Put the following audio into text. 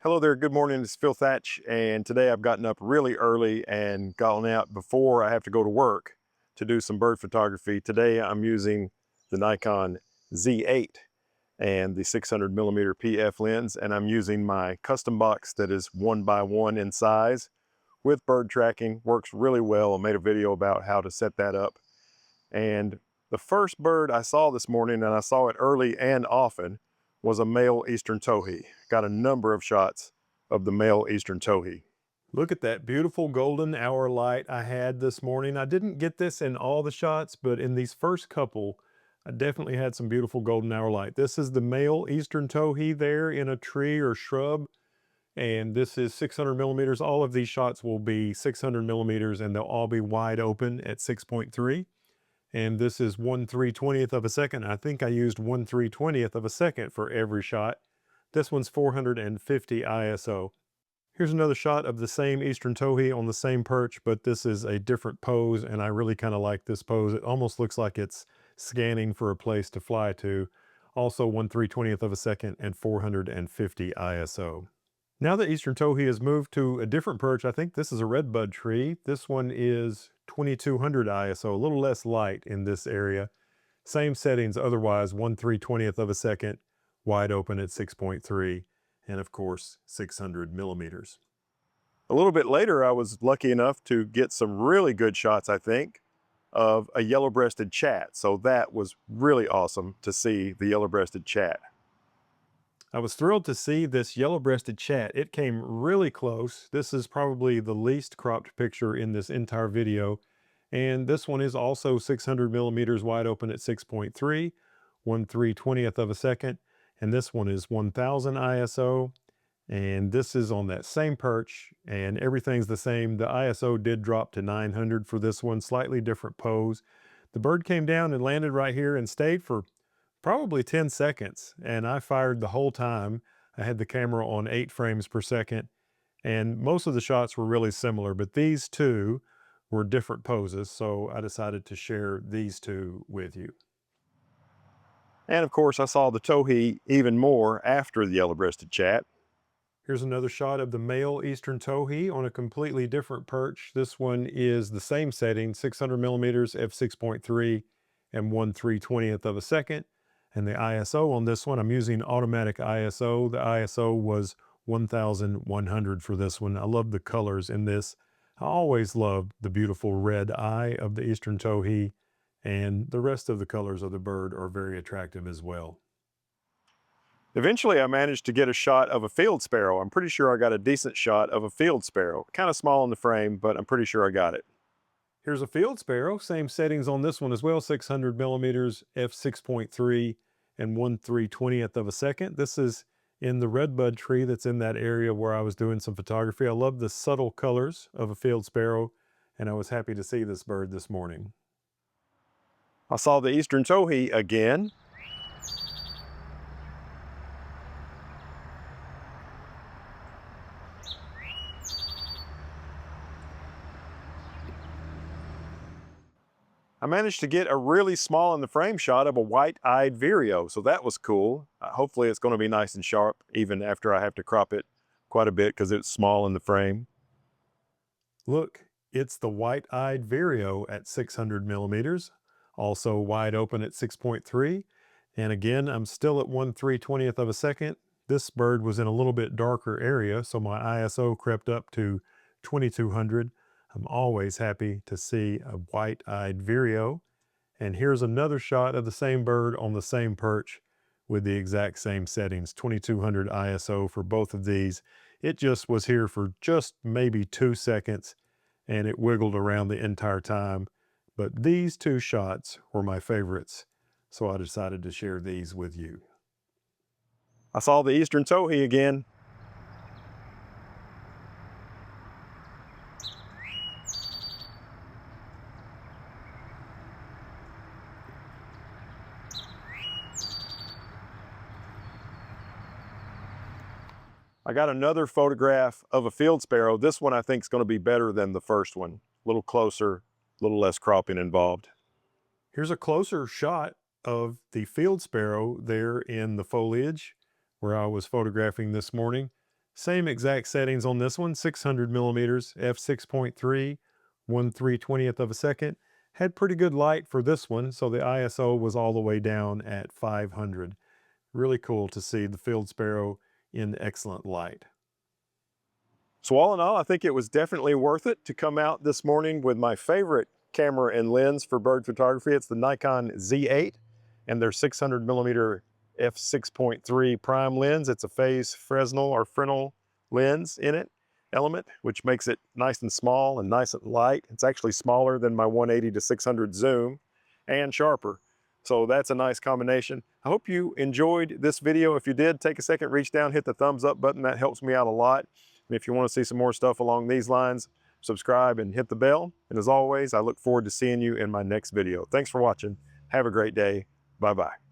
Hello there, good morning, it's Phil Thatch, and today I've gotten up really early and gotten out before I have to go to work to do some bird photography. Today I'm using the Nikon Z8 and the 600mm PF lens, and I'm using my custom box that is 1x1 in size with bird tracking. Works really well. I made a video about how to set that up. And the first bird I saw this morning, and I saw it early and often, was a male eastern towhee. Got a number of shots of the male eastern towhee. Look at that beautiful golden hour light I had this morning. I didn't get this in all the shots, but in these first couple, I definitely had some beautiful golden hour light. This is the male eastern towhee there in a tree or shrub, and this is 600 millimeters. All of these shots will be 600 millimeters, and they'll all be wide open at 6.3. And this is 1/320th of a second. I think I used 1/320th of a second for every shot. This one's 450 ISO. Here's another shot of the same eastern towhee on the same perch, but this is a different pose, and I really kind of like this pose. It almost looks like it's scanning for a place to fly to. Also 1/320th of a second and 450 ISO. Now the eastern towhee has moved to a different perch. I think this is a redbud tree. This one is 2200 ISO, a little less light in this area. Same settings otherwise, 1/320th of a second, wide open at 6.3, and of course 600 millimeters. A little bit later, I was lucky enough to get some really good shots, I think, of a yellow-breasted chat. So that was really awesome to see the yellow-breasted chat. I was thrilled to see this yellow-breasted chat. It came really close. This is probably the least cropped picture in this entire video. And this one is also 600 millimeters wide open at 6.3, 1/320th of a second. And this one is 1000 ISO. And this is on that same perch, and everything's the same. The ISO did drop to 900 for this one, slightly different pose. The bird came down and landed right here and stayed for probably 10 seconds, and I fired the whole time. I had the camera on 8 frames per second, and most of the shots were really similar, but these two were different poses, so I decided to share these two with you. And of course, I saw the towhee even more after the yellow-breasted chat. Here's another shot of the male eastern towhee on a completely different perch. This one is the same setting, 600 millimeters, f6.3, and 1/320th of a second. And the ISO on this one, I'm using automatic ISO. The ISO was 1100 for this one. I love the colors in this. I always love the beautiful red eye of the eastern towhee, and the rest of the colors of the bird are very attractive as well. Eventually, I managed to get a shot of a field sparrow. I'm pretty sure I got a decent shot of a field sparrow. Kind of small in the frame, but I'm pretty sure I got it. Here's a field sparrow, same settings on this one as well, 600 millimeters, f6.3, and 1/320th of a second. This is in the redbud tree that's in that area where I was doing some photography. I love the subtle colors of a field sparrow, and I was happy to see this bird this morning. I saw the eastern towhee again. I managed to get a really small in the frame shot of a white-eyed vireo, so that was cool. Hopefully it's going to be nice and sharp even after I have to crop it quite a bit because it's small in the frame. Look, it's the white-eyed vireo at 600 millimeters, also wide open at 6.3. And again, I'm still at 1/320th of a second. This bird was in a little bit darker area, so my ISO crept up to 2200. I'm always happy to see a white-eyed vireo. And here's another shot of the same bird on the same perch with the exact same settings, 2200 ISO for both of these. It just was here for just maybe 2 seconds, and it wiggled around the entire time. But these two shots were my favorites, so I decided to share these with you. I saw the eastern towhee again. I got another photograph of a field sparrow. This one I think is going to be better than the first one. A little closer, a little less cropping involved. Here's a closer shot of the field sparrow there in the foliage where I was photographing this morning. Same exact settings on this one, 600 millimeters, f6.3, 1/320th of a second. Had pretty good light for this one, so the ISO was all the way down at 500. Really cool to see the field sparrow in excellent light. So all in all, I think it was definitely worth it to come out this morning with my favorite camera and lens for bird photography. It's the Nikon Z8 and their 600 millimeter f6.3 prime lens. It's a phase Fresnel or Fresnel lens in it, element, which makes it nice and small and nice and light. It's actually smaller than my 180 to 600 zoom and sharper. So that's a nice combination. I hope you enjoyed this video. If you did, take a second, reach down, hit the thumbs up button. That helps me out a lot. And if you want to see some more stuff along these lines, subscribe and hit the bell. And as always, I look forward to seeing you in my next video. Thanks for watching. Have a great day. Bye-bye.